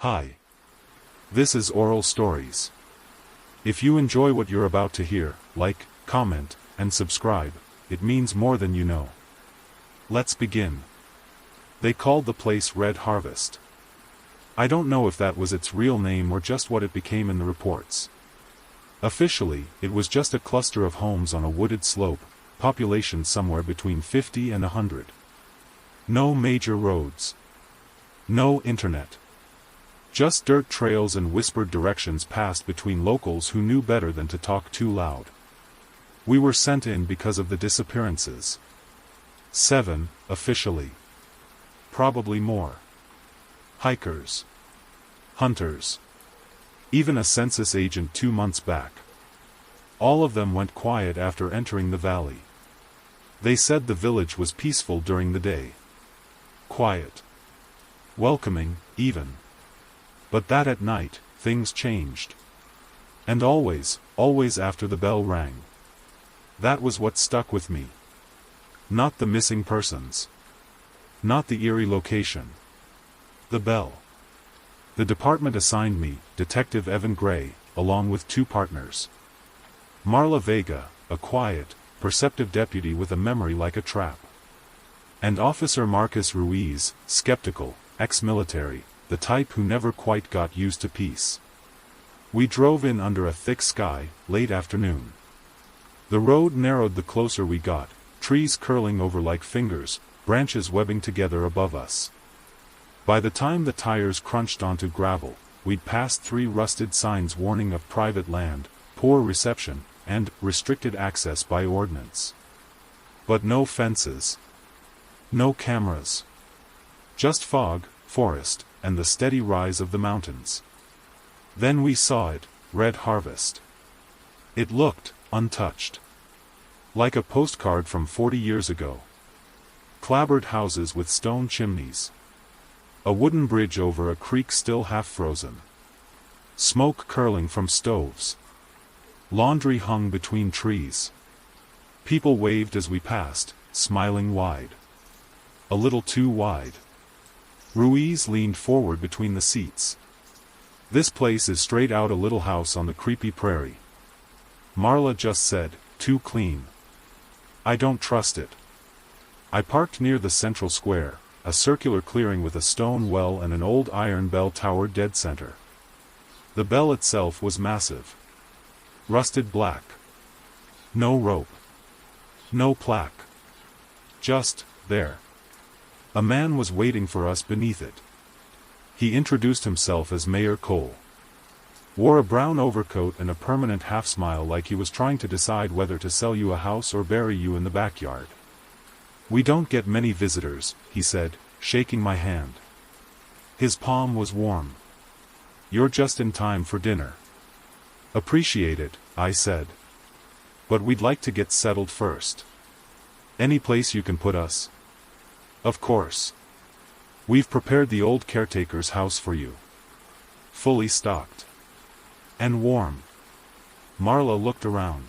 Hi. This is Oral Stories. If you enjoy what you're about to hear, like, comment, and subscribe. It means more than you know. Let's begin. They called the place Red Harvest. I don't know if that was its real name or just what it became in the reports. Officially, it was just a cluster of homes on a wooded slope, population somewhere between 50 and 100. No major roads. No internet. Just dirt trails and whispered directions passed between locals who knew better than to talk too loud. We were sent in because of the disappearances. 7, officially. Probably more. Hikers. Hunters. Even a census agent 2 months back. All of them went quiet after entering the valley. They said the village was peaceful during the day. Quiet. Welcoming, even. But that at night, things changed. And always after the bell rang. That was what stuck with me. Not the missing persons. Not the eerie location. The bell. The department assigned me, Detective Evan Gray, along with 2 partners. Marla Vega, a quiet, perceptive deputy with a memory like a trap. And Officer Marcus Ruiz, skeptical, ex-military, the type who never quite got used to peace. We drove in under a thick sky, late afternoon. The road narrowed the closer we got, trees curling over like fingers, branches webbing together above us. By the time the tires crunched onto gravel, we'd passed 3 rusted signs warning of private land, poor reception, and restricted access by ordnance. But no fences. No cameras. Just fog, forest, and the steady rise of the mountains. Then we saw it, Red Harvest. It looked untouched. Like a postcard from 40 years ago. Clapboard houses with stone chimneys. A wooden bridge over a creek still half frozen. Smoke curling from stoves. Laundry hung between trees. People waved as we passed, smiling wide. A little too wide. Ruiz leaned forward between the seats. This place is straight out a little house on the creepy prairie. Marla just said, too clean. I don't trust it. I parked near the central square, a circular clearing with a stone well and an old iron bell tower dead center. The bell itself was massive. Rusted black. No rope. No plaque. Just, there. A man was waiting for us beneath it. He introduced himself as Mayor Cole. Wore a brown overcoat and a permanent half-smile like he was trying to decide whether to sell you a house or bury you in the backyard. We don't get many visitors, he said, shaking my hand. His palm was warm. You're just in time for dinner. Appreciate it, I said. But we'd like to get settled first. Any place you can put us? Of course. We've prepared the old caretaker's house for you. Fully stocked. And warm. Marla looked around.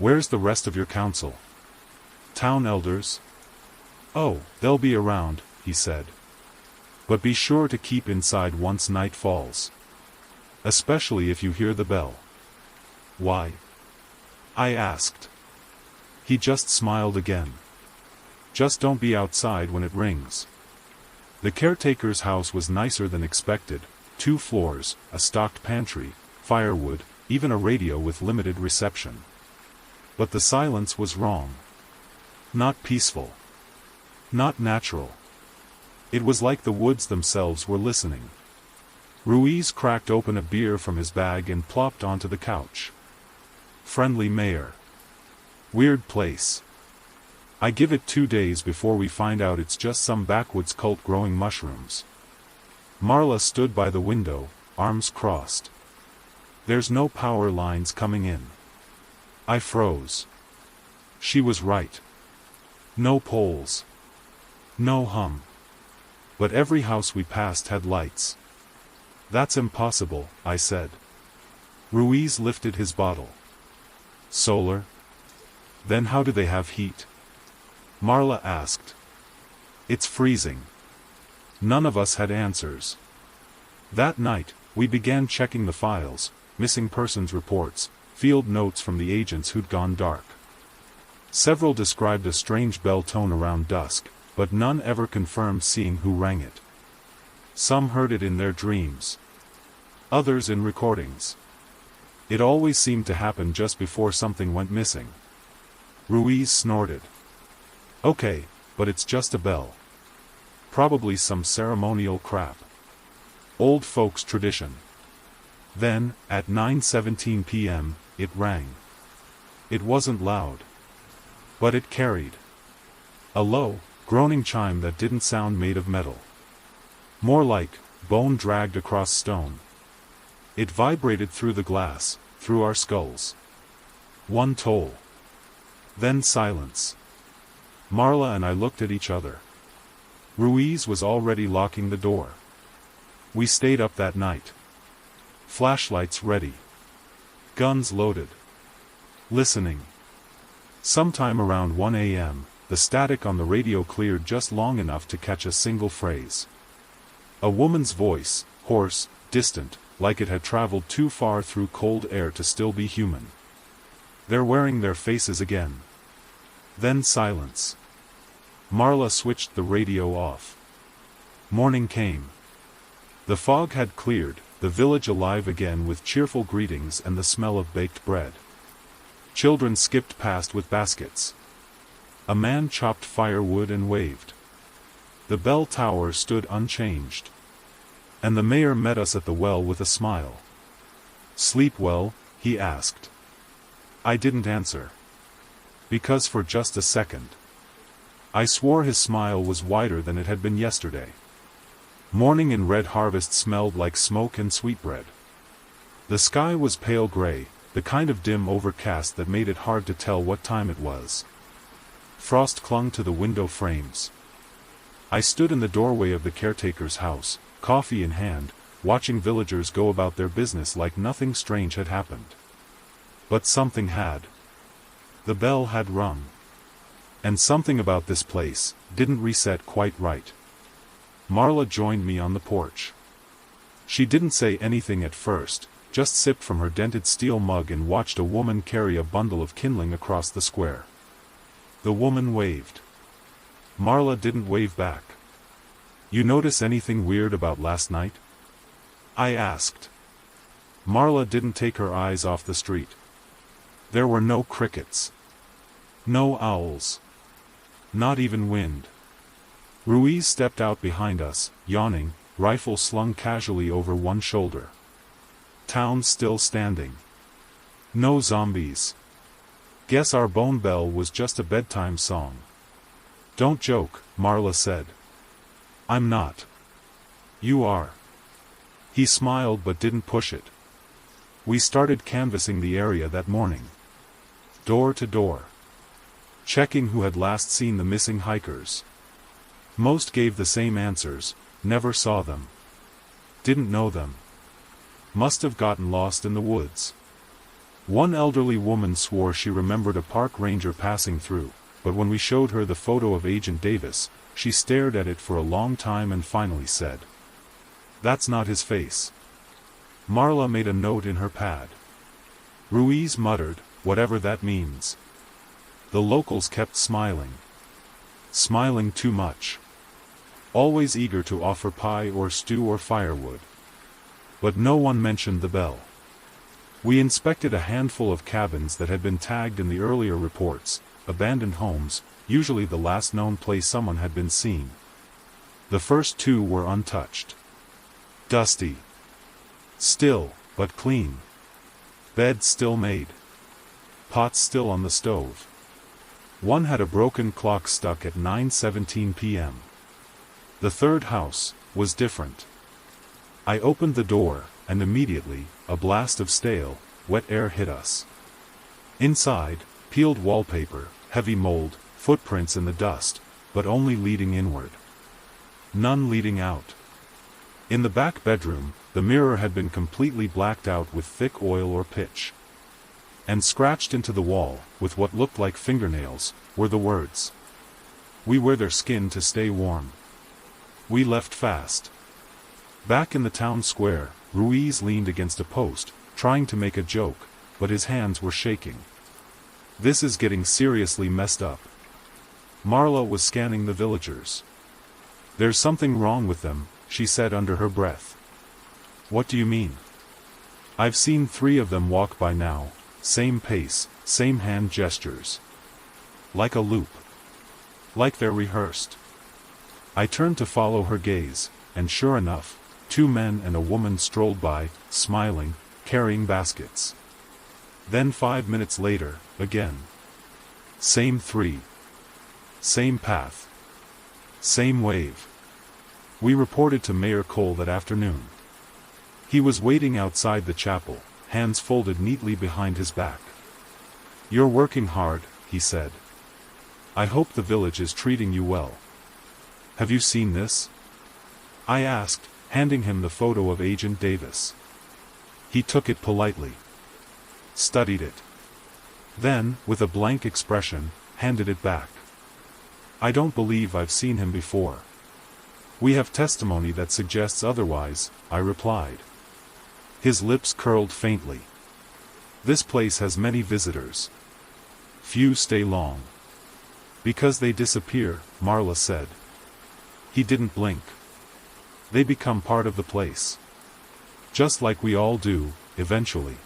Where's the rest of your council? Town elders? Oh, they'll be around, he said. But be sure to keep inside once night falls. Especially if you hear the bell. Why? I asked. He just smiled again. Just don't be outside when it rings. The caretaker's house was nicer than expected, 2 floors, a stocked pantry, firewood, even a radio with limited reception. But the silence was wrong. Not peaceful. Not natural. It was like the woods themselves were listening. Ruiz cracked open a beer from his bag and plopped onto the couch. Friendly mayor. Weird place. I give it 2 days before we find out it's just some backwoods cult growing mushrooms. Marla stood by the window, arms crossed. There's no power lines coming in. I froze. She was right. No poles. No hum. But every house we passed had lights. That's impossible, I said. Ruiz lifted his bottle. Solar? Then how do they have heat? Marla asked. It's freezing. None of us had answers. That night, we began checking the files, missing persons reports, field notes from the agents who'd gone dark. Several described a strange bell tone around dusk, but none ever confirmed seeing who rang it. Some heard it in their dreams. Others in recordings. It always seemed to happen just before something went missing. Ruiz snorted. Okay, but it's just a bell. Probably some ceremonial crap. Old folks' tradition. Then, at 9:17 p.m., it rang. It wasn't loud. But it carried. A low, groaning chime that didn't sound made of metal. More like bone dragged across stone. It vibrated through the glass, through our skulls. One toll. Then silence. Marla and I looked at each other. Ruiz was already locking the door. We stayed up that night. Flashlights ready. Guns loaded. Listening. Sometime around 1 a.m., the static on the radio cleared just long enough to catch a single phrase. A woman's voice, hoarse, distant, like it had traveled too far through cold air to still be human. They're wearing their faces again. Then silence. Marla switched the radio off. Morning came. The fog had cleared, the village alive again with cheerful greetings and the smell of baked bread. Children skipped past with baskets. A man chopped firewood and waved. The bell tower stood unchanged. And the mayor met us at the well with a smile. "Sleep well?" he asked. I didn't answer. Because for just a second, I swore his smile was wider than it had been yesterday. Morning in Red Harvest smelled like smoke and sweetbread. The sky was pale gray, the kind of dim overcast that made it hard to tell what time it was. Frost clung to the window frames. I stood in the doorway of the caretaker's house, coffee in hand, watching villagers go about their business like nothing strange had happened. But something had. The bell had rung. And something about this place didn't reset quite right. Marla joined me on the porch. She didn't say anything at first, just sipped from her dented steel mug and watched a woman carry a bundle of kindling across the square. The woman waved. Marla didn't wave back. "You notice anything weird about last night?" I asked. Marla didn't take her eyes off the street. There were no crickets. No owls. Not even wind. Ruiz stepped out behind us, yawning, rifle slung casually over one shoulder. Town still standing. No zombies. Guess our bone bell was just a bedtime song. "Don't joke," Marla said. "I'm not." "You are." He smiled but didn't push it. We started canvassing the area that morning. Door to door. Checking who had last seen the missing hikers. Most gave the same answers: never saw them. Didn't know them. Must have gotten lost in the woods. One elderly woman swore she remembered a park ranger passing through, but when we showed her the photo of Agent Davis, she stared at it for a long time and finally said, "That's not his face." Marla made a note in her pad. Ruiz muttered, "Whatever that means." The locals kept smiling. Smiling too much. Always eager to offer pie or stew or firewood. But no one mentioned the bell. We inspected a handful of cabins that had been tagged in the earlier reports, abandoned homes, usually the last known place someone had been seen. The first two were untouched. Dusty. Still, but clean. Beds still made. Pots still on the stove. One had a broken clock stuck at 9:17 p.m. The third house was different. I opened the door, and immediately, a blast of stale, wet air hit us. Inside, peeled wallpaper, heavy mold, footprints in the dust, but only leading inward. None leading out. In the back bedroom, the mirror had been completely blacked out with thick oil or pitch. And scratched into the wall, with what looked like fingernails, were the words: "We wear their skin to stay warm. We left fast. Back in the town square, Ruiz leaned against a post, trying to make a joke, but his hands were shaking. This is getting seriously messed up. Marla was scanning the villagers. There's something wrong with them, she said under her breath. What do you mean? I've seen 3 of them walk by now, same pace, same hand gestures. Like a loop. Like they're rehearsed. I turned to follow her gaze, and sure enough, 2 men and a woman strolled by, smiling, carrying baskets. Then 5 minutes later, again. Same 3. Same path. Same wave. We reported to Mayor Cole that afternoon. He was waiting outside the chapel, hands folded neatly behind his back. You're working hard, he said. I hope the village is treating you well. Have you seen this? I asked, handing him the photo of Agent Davis. He took it politely. Studied it. Then, with a blank expression, handed it back. I don't believe I've seen him before. We have testimony that suggests otherwise, I replied. His lips curled faintly. This place has many visitors. Few stay long. Because they disappear, Marla said. He didn't blink. They become part of the place. Just like we all do, eventually.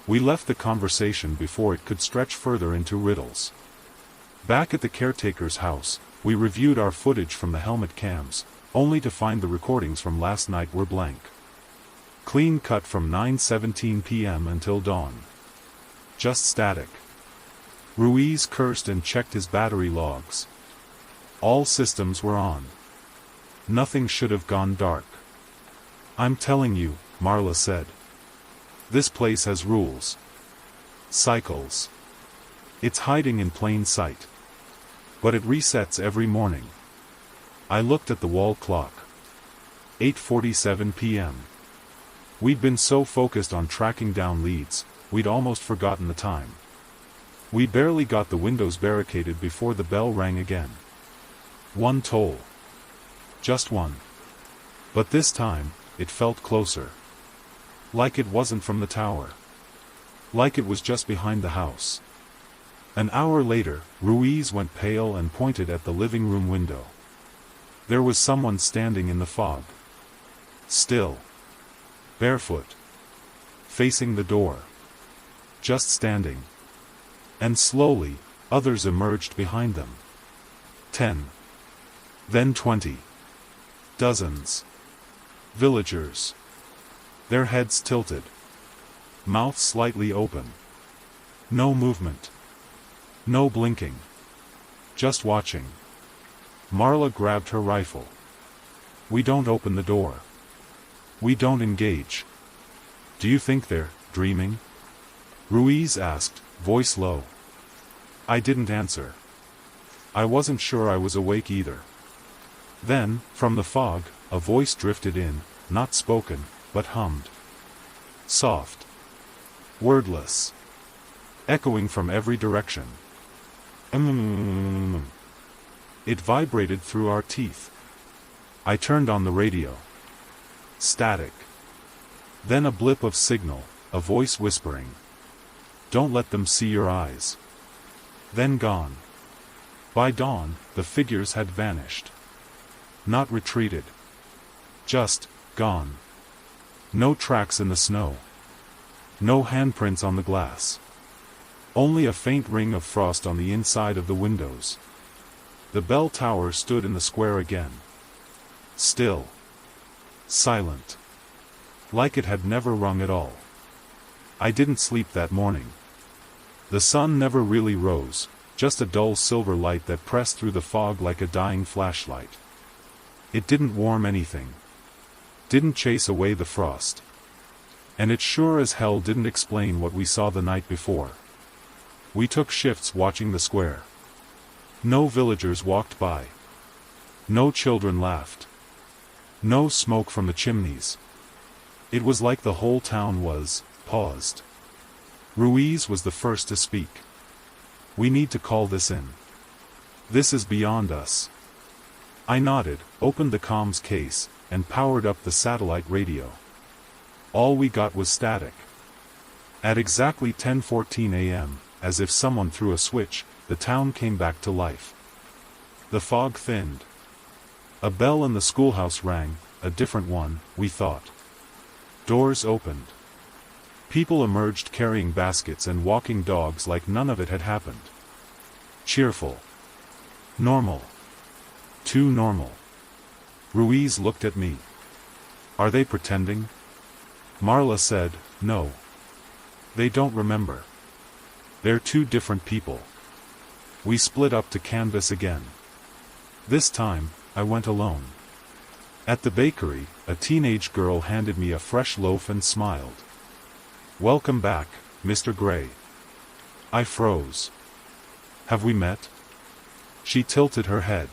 We left the conversation before it could stretch further into riddles. Back at the caretaker's house, we reviewed our footage from the helmet cams, only to find the recordings from last night were blank. Clean cut from 9:17 p.m. until dawn. Just static. Ruiz cursed and checked his battery logs. All systems were on. Nothing should have gone dark. I'm telling you, Marla said. This place has rules. Cycles. It's hiding in plain sight. But it resets every morning. I looked at the wall clock. 8:47 p.m. We'd been so focused on tracking down leads, we'd almost forgotten the time. We barely got the windows barricaded before the bell rang again. 1 toll. Just 1. But this time, it felt closer. Like it wasn't from the tower. Like it was just behind the house. An hour later, Ruiz went pale and pointed at the living room window. There was someone standing in the fog. Still. Barefoot. Facing the door. Just standing. And slowly, others emerged behind them. 10. Then 20. Dozens. Villagers. Their heads tilted. Mouths slightly open. No movement. No blinking. Just watching. Marla grabbed her rifle. We don't open the door. We don't engage. Do you think they're dreaming? Ruiz asked, voice low. I didn't answer. I wasn't sure I was awake either. Then, from the fog, a voice drifted in, not spoken, but hummed. Soft. Wordless. Echoing from every direction. It vibrated through our teeth. I turned on the radio. Static. Then a blip of signal, a voice whispering. Don't let them see your eyes. Then gone. By dawn, the figures had vanished. Not retreated. Just gone. No tracks in the snow. No handprints on the glass. Only a faint ring of frost on the inside of the windows. The bell tower stood in the square again. Still. Silent. Like it had never rung at all. I didn't sleep that morning. The sun never really rose, just a dull silver light that pressed through the fog like a dying flashlight. It didn't warm anything. Didn't chase away the frost. And it sure as hell didn't explain what we saw the night before. We took shifts watching the square. No villagers walked by. No children laughed. No smoke from the chimneys. It was like the whole town was paused. Ruiz was the first to speak. We need to call this in. This is beyond us. I nodded, opened the comms case, and powered up the satellite radio. All we got was static. At exactly 10:14 a.m., as if someone threw a switch, the town came back to life. The fog thinned. A bell in the schoolhouse rang, a different one, we thought. Doors opened. People emerged carrying baskets and walking dogs like none of it had happened. Cheerful. Normal. Too normal. Ruiz looked at me. Are they pretending? Marla said, no. They don't remember. They're two different people. We split up to canvass again. This time, I went alone. At the bakery, a teenage girl handed me a fresh loaf and smiled. Welcome back, Mr. Gray. I froze. Have we met? She tilted her head.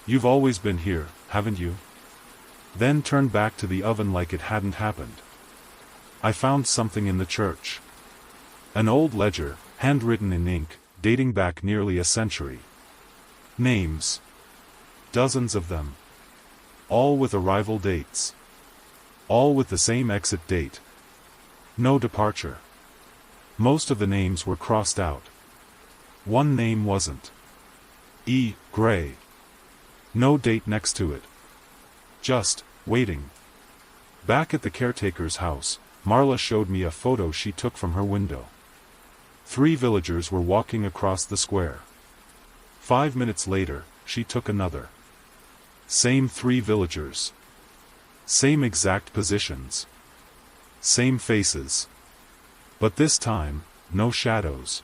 You've always been here, haven't you? Then turned back to the oven like it hadn't happened. I found something in the church. An old ledger, handwritten in ink, dating back nearly a century. Names. Dozens of them. All with arrival dates. All with the same exit date. No departure. Most of the names were crossed out. One name wasn't. E. Gray. No date next to it. Just, waiting. Back at the caretaker's house, Marla showed me a photo she took from her window. 3 villagers were walking across the square. 5 minutes later, she took another. Same 3 villagers. Same exact positions. Same faces. But this time, no shadows.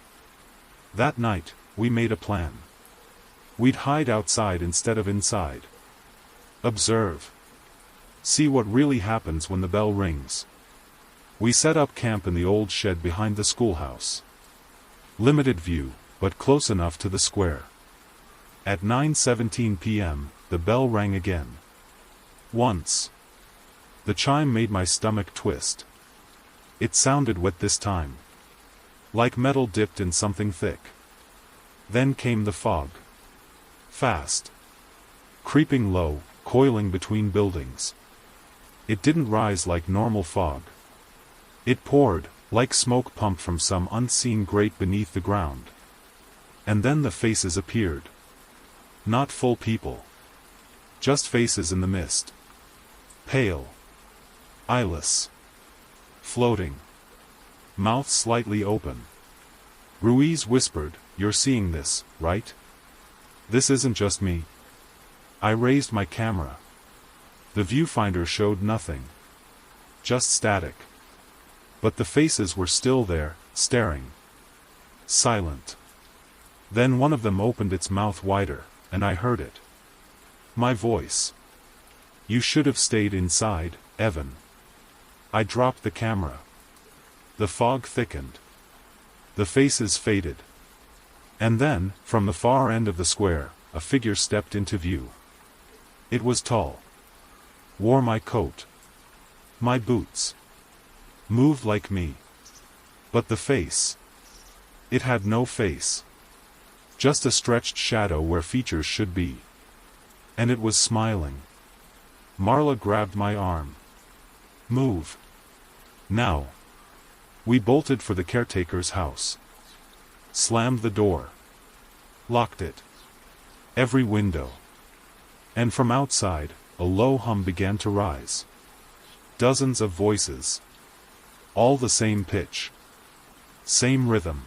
That night, we made a plan. We'd hide outside instead of inside. Observe. See what really happens when the bell rings. We set up camp in the old shed behind the schoolhouse. Limited view, but close enough to the square. At 9:17 p.m., the bell rang again. Once. The chime made my stomach twist. It sounded wet this time. Like metal dipped in something thick. Then came the fog. Fast. Creeping low, coiling between buildings. It didn't rise like normal fog. It poured, like smoke pumped from some unseen grate beneath the ground. And then the faces appeared. Not full people. Just faces in the mist. Pale. Eyeless. Floating. Mouth slightly open. Ruiz whispered, "You're seeing this, right? This isn't just me." I raised my camera. The viewfinder showed nothing. Just static. But the faces were still there, staring. Silent. Then one of them opened its mouth wider, and I heard it. My voice. "You should have stayed inside, Evan." I dropped the camera. The fog thickened. The faces faded. And then, from the far end of the square, a figure stepped into view. It was tall. Wore my coat. My boots. Moved like me. But the face. It had no face. Just a stretched shadow where features should be. And it was smiling. Marla grabbed my arm. "Move. Now." We bolted for the caretaker's house. Slammed the door. Locked it. Every window. And from outside, a low hum began to rise. Dozens of voices. All the same pitch. Same rhythm.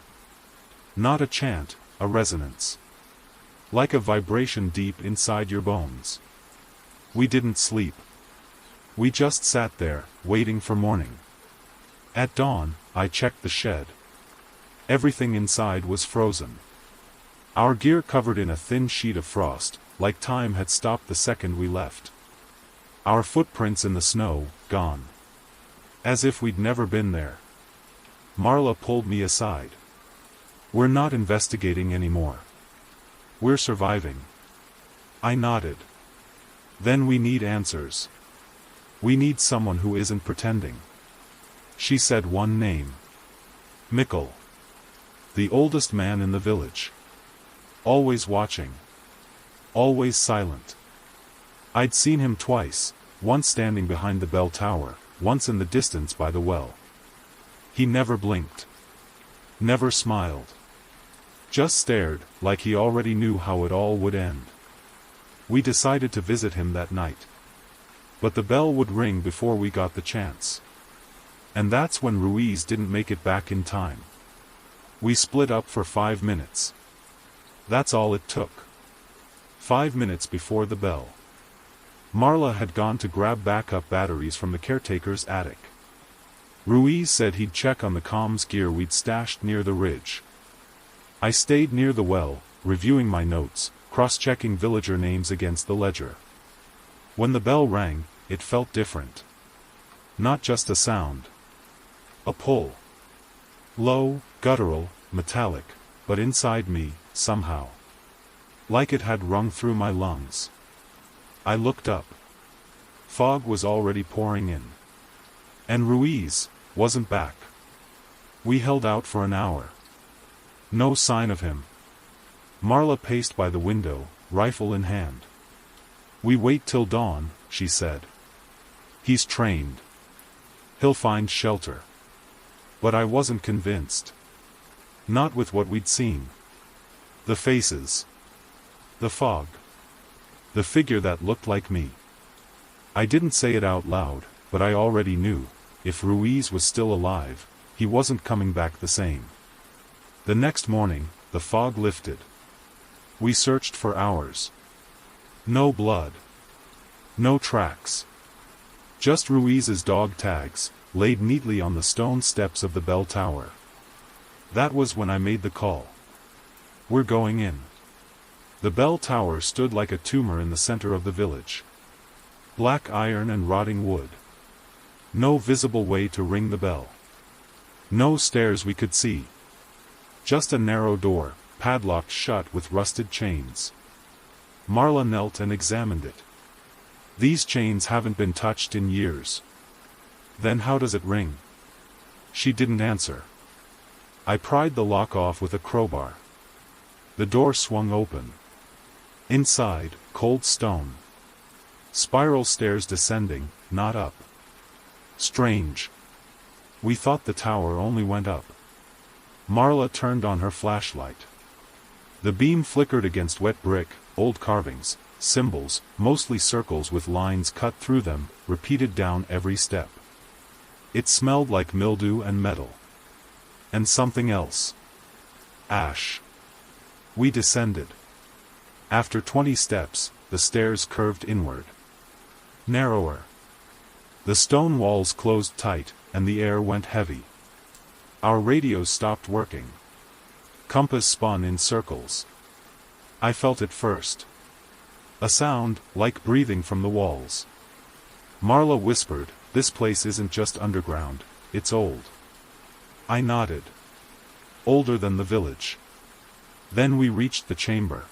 Not a chant, a resonance. Like a vibration deep inside your bones. We didn't sleep. We just sat there, waiting for morning. At dawn, I checked the shed. Everything inside was frozen. Our gear covered in a thin sheet of frost, like time had stopped the second we left. Our footprints in the snow, gone. As if we'd never been there. Marla pulled me aside. "We're not investigating anymore. We're surviving." I nodded. "Then we need answers. We need someone who isn't pretending." She said one name. Mikkel. The oldest man in the village. Always watching. Always silent. I'd seen him twice, once standing behind the bell tower, once in the distance by the well. He never blinked. Never smiled. Just stared, like he already knew how it all would end. We decided to visit him that night. But the bell would ring before we got the chance. And that's when Ruiz didn't make it back in time. We split up for 5 minutes. That's all it took. 5 minutes before the bell. Marla had gone to grab backup batteries from the caretaker's attic. Ruiz said he'd check on the comms gear we'd stashed near the ridge. I stayed near the well, reviewing my notes, cross-checking villager names against the ledger. When the bell rang, it felt different. Not just a sound. A pull. Low, guttural, metallic, but inside me, somehow. Like it had rung through my lungs. I looked up. Fog was already pouring in. And Ruiz wasn't back. We held out for an hour. No sign of him. Marla paced by the window, rifle in hand. "We wait till dawn," she said. "He's trained. He'll find shelter." But I wasn't convinced. Not with what we'd seen. The faces. The fog. The figure that looked like me. I didn't say it out loud, but I already knew, if Ruiz was still alive, he wasn't coming back the same. The next morning, the fog lifted. We searched for hours. No blood. No tracks. Just Ruiz's dog tags, laid neatly on the stone steps of the bell tower. That was when I made the call. "We're going in." The bell tower stood like a tumor in the center of the village. Black iron and rotting wood. No visible way to ring the bell. No stairs we could see. Just a narrow door, padlocked shut with rusted chains. Marla knelt and examined it. "These chains haven't been touched in years." "Then how does it ring?" She didn't answer. I pried the lock off with a crowbar. The door swung open. Inside, cold stone. Spiral stairs descending, not up. Strange. We thought the tower only went up. Marla turned on her flashlight. The beam flickered against wet brick, old carvings, symbols, mostly circles with lines cut through them, repeated down every step. It smelled like mildew and metal. And something else. Ash. We descended. After 20 steps, the stairs curved inward. Narrower. The stone walls closed tight, and the air went heavy. Our radios stopped working. Compass spun in circles. I felt it first. A sound, like breathing from the walls. Marla whispered, "This place isn't just underground, it's old." I nodded. Older than the village. Then we reached the chamber.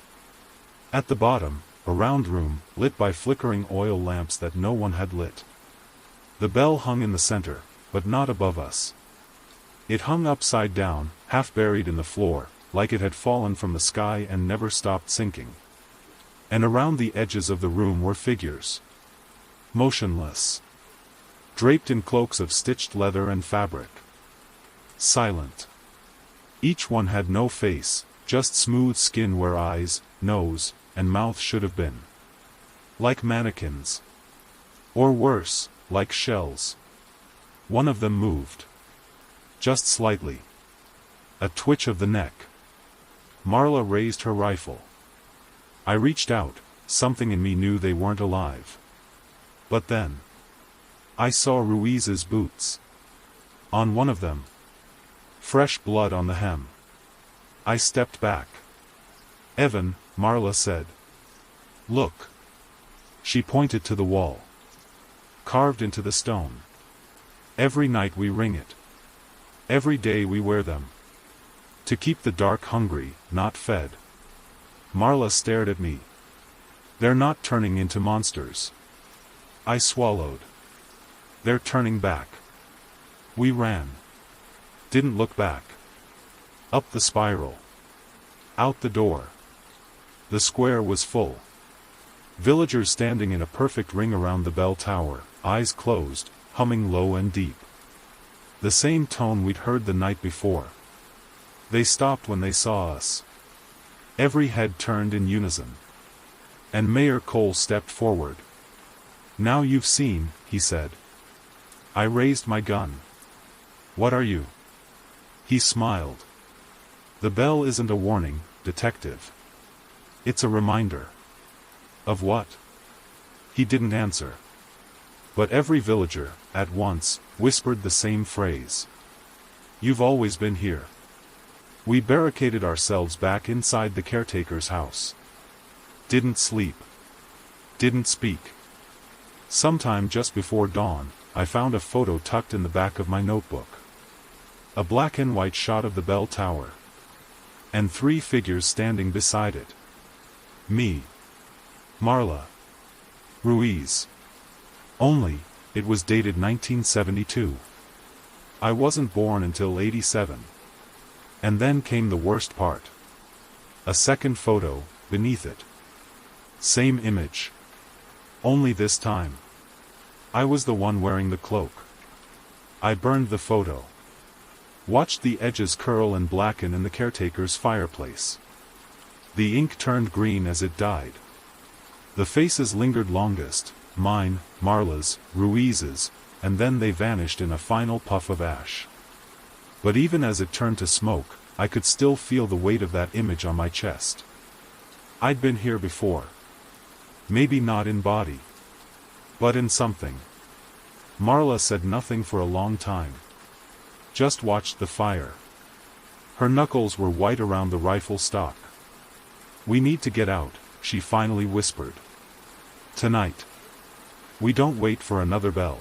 At the bottom, a round room, lit by flickering oil lamps that no one had lit. The bell hung in the center, but not above us. It hung upside down, half buried in the floor, like it had fallen from the sky and never stopped sinking. And around the edges of the room were figures. Motionless. Draped in cloaks of stitched leather and fabric. Silent. Each one had no face, just smooth skin where eyes, nose, and mouth should have been. Like mannequins. Or worse, like shells. One of them moved. Just slightly. A twitch of the neck. Marla raised her rifle. I reached out, something in me knew they weren't alive. But then, I saw Ruiz's boots. On one of them. Fresh blood on the hem. I stepped back. "Evan," Marla said. "Look." She pointed to the wall. Carved into the stone. Every night we ring it. Every day we wear them. To keep the dark hungry, not fed. Marla stared at me. "They're not turning into monsters." I swallowed. "They're turning back." We ran. Didn't look back. Up the spiral. Out the door. The square was full. Villagers standing in a perfect ring around the bell tower, eyes closed, humming low and deep. The same tone we'd heard the night before. They stopped when they saw us. Every head turned in unison. And Mayor Cole stepped forward. "Now you've seen," he said. I raised my gun. "What are you?" He smiled. "The bell isn't a warning, detective. It's a reminder." "Of what?" He didn't answer. But every villager, at once, whispered the same phrase. "You've always been here." We barricaded ourselves back inside the caretaker's house. Didn't sleep. Didn't speak. Sometime just before dawn, I found a photo tucked in the back of my notebook. A black and white shot of the bell tower. And 3 figures standing beside it. Me. Marla. Ruiz. Only, it was dated 1972. I wasn't born until '87. And then came the worst part. A second photo, beneath it. Same image. Only this time. I was the one wearing the cloak. I burned the photo. Watched the edges curl and blacken in the caretaker's fireplace. The ink turned green as it died. The faces lingered longest, mine, Marla's, Ruiz's, and then they vanished in a final puff of ash. But even as it turned to smoke, I could still feel the weight of that image on my chest. I'd been here before. Maybe not in body. But in something. Marla said nothing for a long time. Just watched the fire. Her knuckles were white around the rifle stock. "We need to get out," she finally whispered. "Tonight. We don't wait for another bell."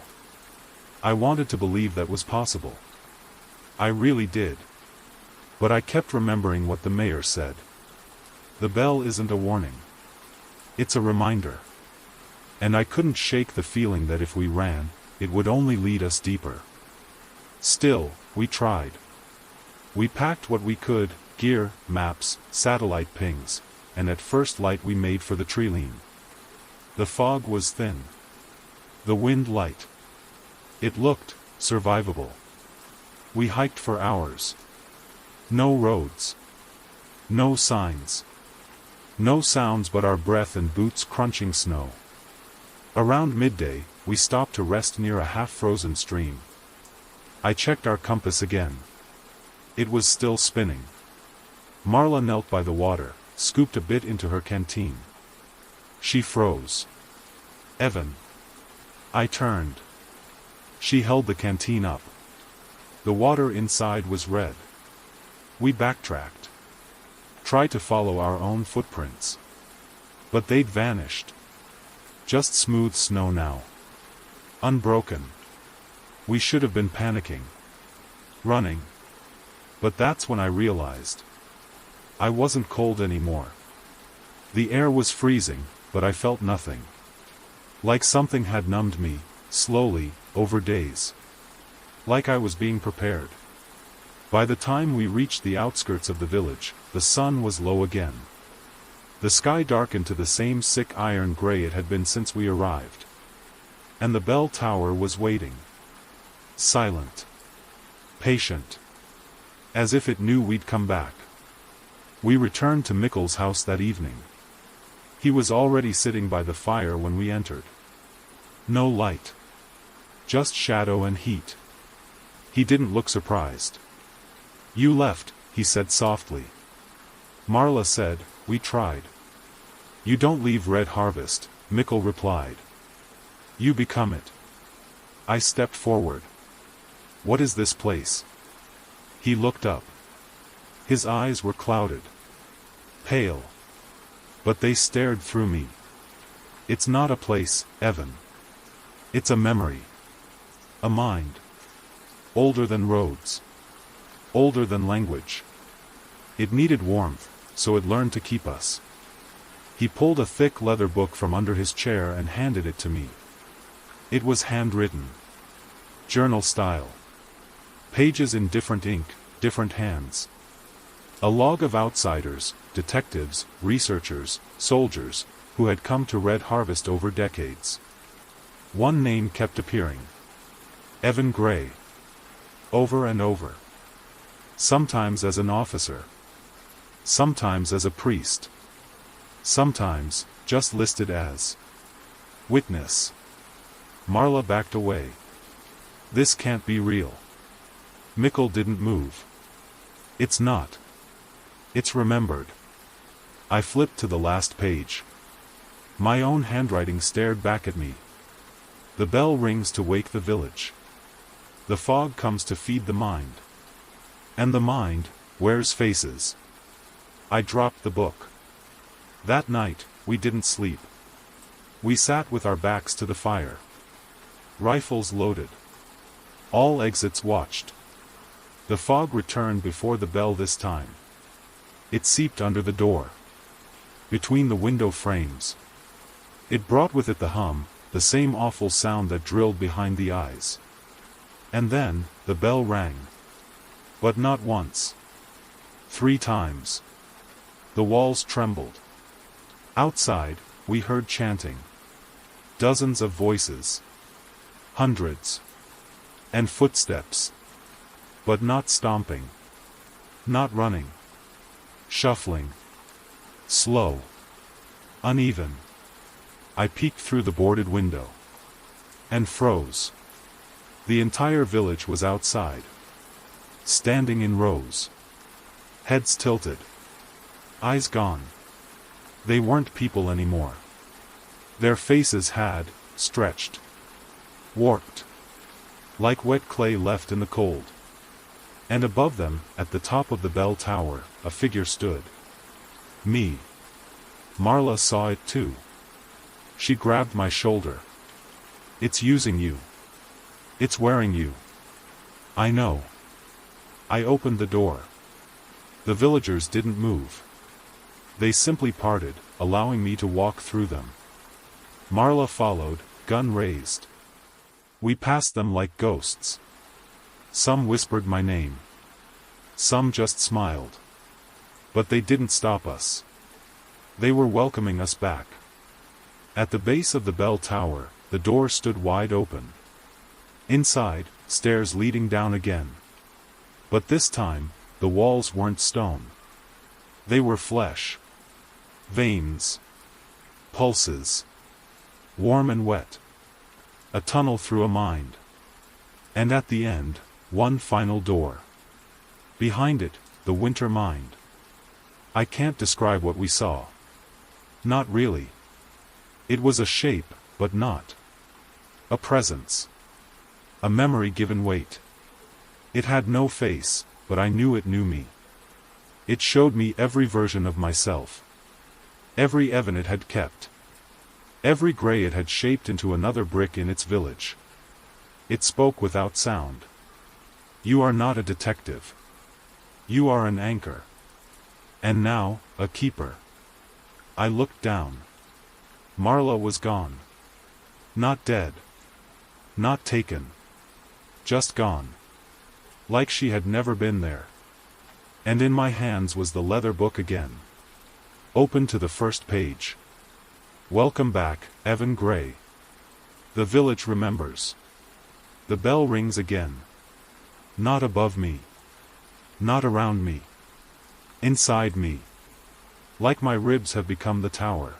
I wanted to believe that was possible. I really did. But I kept remembering what the mayor said. The bell isn't a warning. It's a reminder. And I couldn't shake the feeling that if we ran, it would only lead us deeper. Still, we tried. We packed what we could, gear, maps, satellite pings, and at first light we made for the Tranquil. The fog was thin. The wind light. It looked survivable. We hiked for hours. No roads. No signs. No sounds but our breath and boots crunching snow. Around midday, we stopped to rest near a half-frozen stream. I checked our compass again. It was still spinning. Marla knelt by the water, scooped a bit into her canteen. She froze. "Evan." I turned. She held the canteen up. The water inside was red. We backtracked. Tried to follow our own footprints. But they'd vanished. Just smooth snow now. Unbroken. We should have been panicking. Running. But that's when I realized. I wasn't cold anymore. The air was freezing, but I felt nothing. Like something had numbed me, slowly, over days. Like I was being prepared. By the time we reached the outskirts of the village, the sun was low again. The sky darkened to the same sick iron gray it had been since we arrived. And the bell tower was waiting. Silent. Patient. As if it knew we'd come back. We returned to Mikkel's house that evening. He was already sitting by the fire when we entered. No light. Just shadow and heat. He didn't look surprised. "You left," he said softly. Marla said, "We tried." "You don't leave Red Harvest," Mikkel replied. "You become it." I stepped forward. "What is this place?" He looked up. His eyes were clouded. Pale. But they stared through me. "It's not a place, Evan. It's a memory. A mind. Older than roads. Older than language. It needed warmth, so it learned to keep us." He pulled a thick leather book from under his chair and handed it to me. It was handwritten. Journal style. Pages in different ink, different hands. A log of outsiders, detectives, researchers, soldiers, who had come to Red Harvest over decades. One name kept appearing. Evan Gray. Over and over. Sometimes as an officer. Sometimes as a priest. Sometimes, just listed as witness. Marla backed away. This can't be real. Mikkel didn't move. It's not. It's remembered. I flipped to the last page. My own handwriting stared back at me. The bell rings to wake the village. The fog comes to feed the mind. And the mind wears faces. I dropped the book. That night, we didn't sleep. We sat with our backs to the fire. Rifles loaded. All exits watched. The fog returned before the bell this time. It seeped under the door. Between the window frames. It brought with it the hum, the same awful sound that drilled behind the eyes. And then, the bell rang. But not once. 3 times. The walls trembled. Outside, we heard chanting. Dozens of voices. Hundreds. And footsteps. But not stomping. Not running. Shuffling. Slow. Uneven. I peeked through the boarded window. And froze. The entire village was outside. Standing in rows. Heads tilted. Eyes gone. They weren't people anymore. Their faces had stretched. Warped. Like wet clay left in the cold. And above them, at the top of the bell tower, a figure stood. Me. Marla saw it too. She grabbed my shoulder. It's using you. It's wearing you. I know. I opened the door. The villagers didn't move. They simply parted, allowing me to walk through them. Marla followed, gun raised. We passed them like ghosts. Some whispered my name. Some just smiled. But they didn't stop us. They were welcoming us back. At the base of the bell tower, the door stood wide open. Inside, stairs leading down again. But this time, the walls weren't stone. They were flesh. Veins. Pulses. Warm and wet. A tunnel through a mind. And at the end, one final door. Behind it, the winter mind. I can't describe what we saw. Not really. It was a shape, but not. A presence. A memory given weight. It had no face, but I knew it knew me. It showed me every version of myself. Every Evan it had kept. Every gray it had shaped into another brick in its village. It spoke without sound. You are not a detective. You are an anchor. And now, a keeper. I looked down. Marla was gone. Not dead. Not taken. Just gone. Like she had never been there. And in my hands was the leather book again. Open to the first page. Welcome back, Evan Gray. The village remembers. The bell rings again. Not above me. Not around me. Inside me. Like my ribs have become the tower.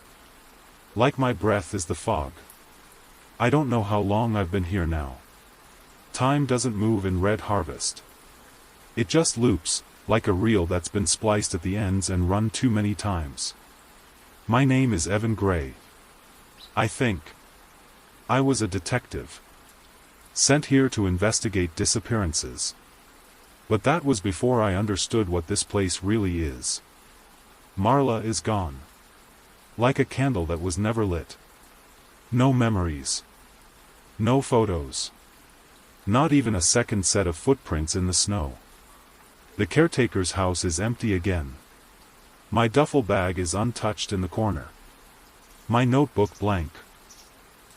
Like my breath is the fog. I don't know how long I've been here now. Time doesn't move in Red Harvest. It just loops, like a reel that's been spliced at the ends and run too many times. My name is Evan Gray. I think. I was a detective. Sent here to investigate disappearances. But that was before I understood what this place really is. Marla is gone. Like a candle that was never lit. No memories. No photos. Not even a second set of footprints in the snow. The caretaker's house is empty again. My duffel bag is untouched in the corner. My notebook blank.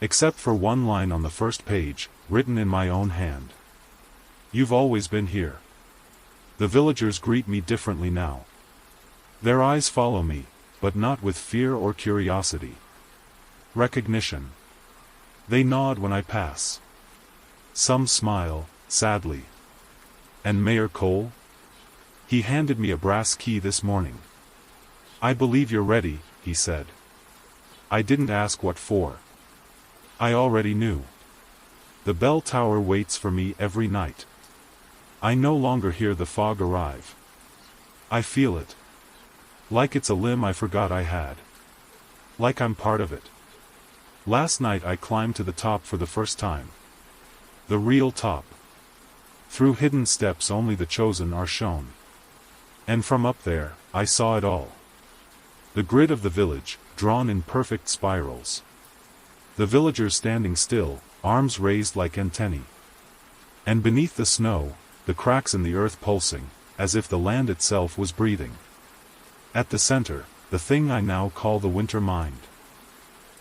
Except for one line on the first page, written in my own hand. You've always been here. The villagers greet me differently now. Their eyes follow me, but not with fear or curiosity. Recognition. They nod when I pass. Some smile, sadly. And Mayor Cole? He handed me a brass key this morning. I believe you're ready, he said. I didn't ask what for. I already knew. The bell tower waits for me every night. I no longer hear the fog arrive. I feel it. Like it's a limb I forgot I had. Like I'm part of it. Last night I climbed to the top for the first time. The real top. Through hidden steps only the chosen are shown. And from up there, I saw it all. The grid of the village, drawn in perfect spirals. The villagers standing still, arms raised like antennae. And beneath the snow, the cracks in the earth pulsing, as if the land itself was breathing. At the center, the thing I now call the winter mind.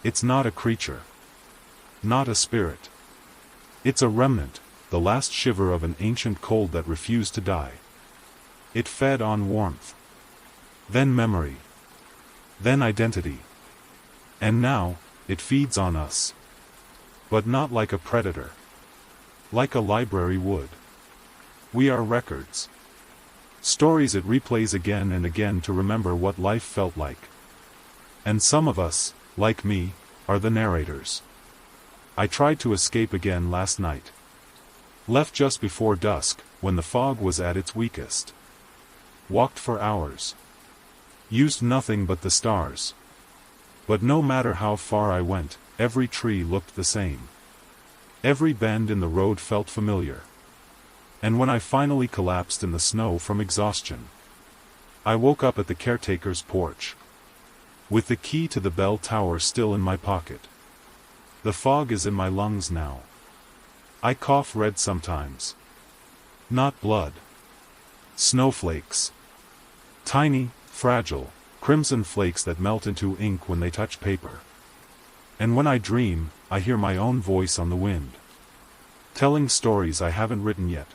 It's not a creature. Not a spirit. It's a remnant, the last shiver of an ancient cold that refused to die. It fed on warmth. Then memory. Then identity. And now, it feeds on us. But not like a predator. Like a library would. We are records. Stories it replays again and again to remember what life felt like. And some of us, like me, are the narrators. I tried to escape again last night. Left just before dusk, when the fog was at its weakest. Walked for hours. Used nothing but the stars. But no matter how far I went, every tree looked the same. Every bend in the road felt familiar. And when I finally collapsed in the snow from exhaustion, I woke up at the caretaker's porch. With the key to the bell tower still in my pocket. The fog is in my lungs now. I cough red sometimes. Not blood. Snowflakes. Tiny, fragile, crimson flakes that melt into ink when they touch paper. And when I dream, I hear my own voice on the wind. Telling stories I haven't written yet.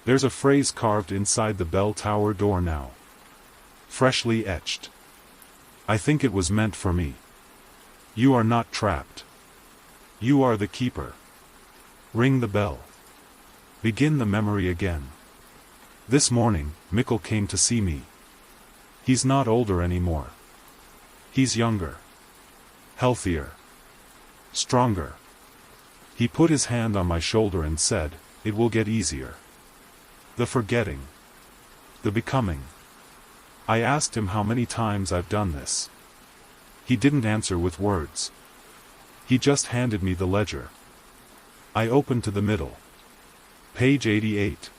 There's a phrase carved inside the bell tower door now. Freshly etched. I think it was meant for me. You are not trapped. You are the keeper. Ring the bell. Begin the memory again. This morning, Mikkel came to see me. He's not older anymore. He's younger. Healthier. Stronger. He put his hand on my shoulder and said, "It will get easier." The forgetting. The becoming. I asked him how many times I've done this. He didn't answer with words. He just handed me the ledger. I opened to the middle. Page 88.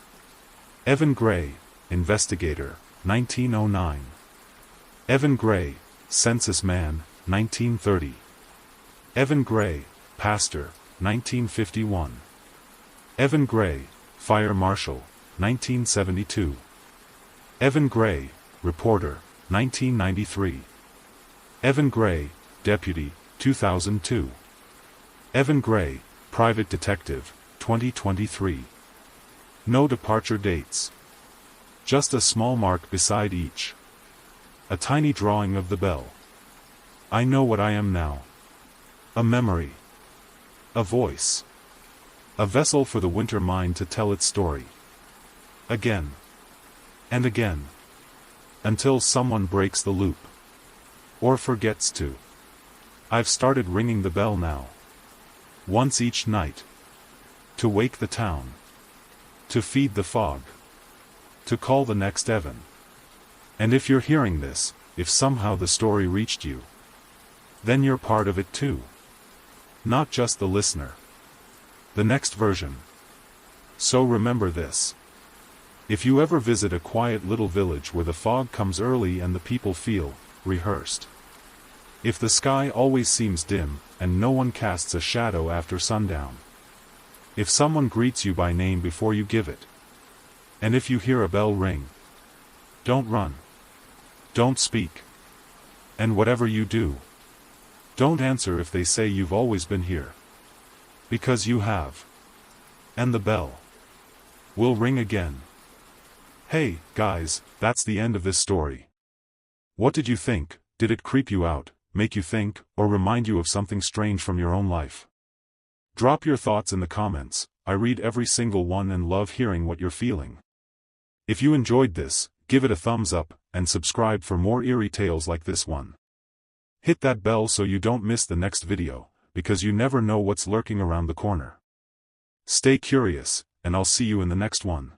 Evan Gray, Investigator, 1909. Evan Gray, Census Man, 1930. Evan Gray, Pastor, 1951. Evan Gray, Fire Marshal, 1972. Evan Gray, Reporter, 1993. Evan Gray, Deputy, 2002. Evan Gray, Private Detective, 2023. No departure dates. Just a small mark beside each. A tiny drawing of the bell. I know what I am now. A memory. A voice. A vessel for the winter mind to tell its story. Again. And again. Until someone breaks the loop. Or forgets to. I've started ringing the bell now. Once each night. To wake the town. To feed the fog. To call the next Evan. And if you're hearing this, if somehow the story reached you, then you're part of it too. Not just the listener. The next version. So remember this. If you ever visit a quiet little village where the fog comes early and the people feel rehearsed. If the sky always seems dim, and no one casts a shadow after sundown. If someone greets you by name before you give it. And if you hear a bell ring. Don't run. Don't speak. And whatever you do. Don't answer if they say you've always been here. Because you have. And the bell will ring again. Hey, guys, that's the end of this story. What did you think? Did it creep you out, make you think, or remind you of something strange from your own life? Drop your thoughts in the comments. I read every single one and love hearing what you're feeling. If you enjoyed this, give it a thumbs up, and subscribe for more eerie tales like this one. Hit that bell so you don't miss the next video, because you never know what's lurking around the corner. Stay curious, and I'll see you in the next one.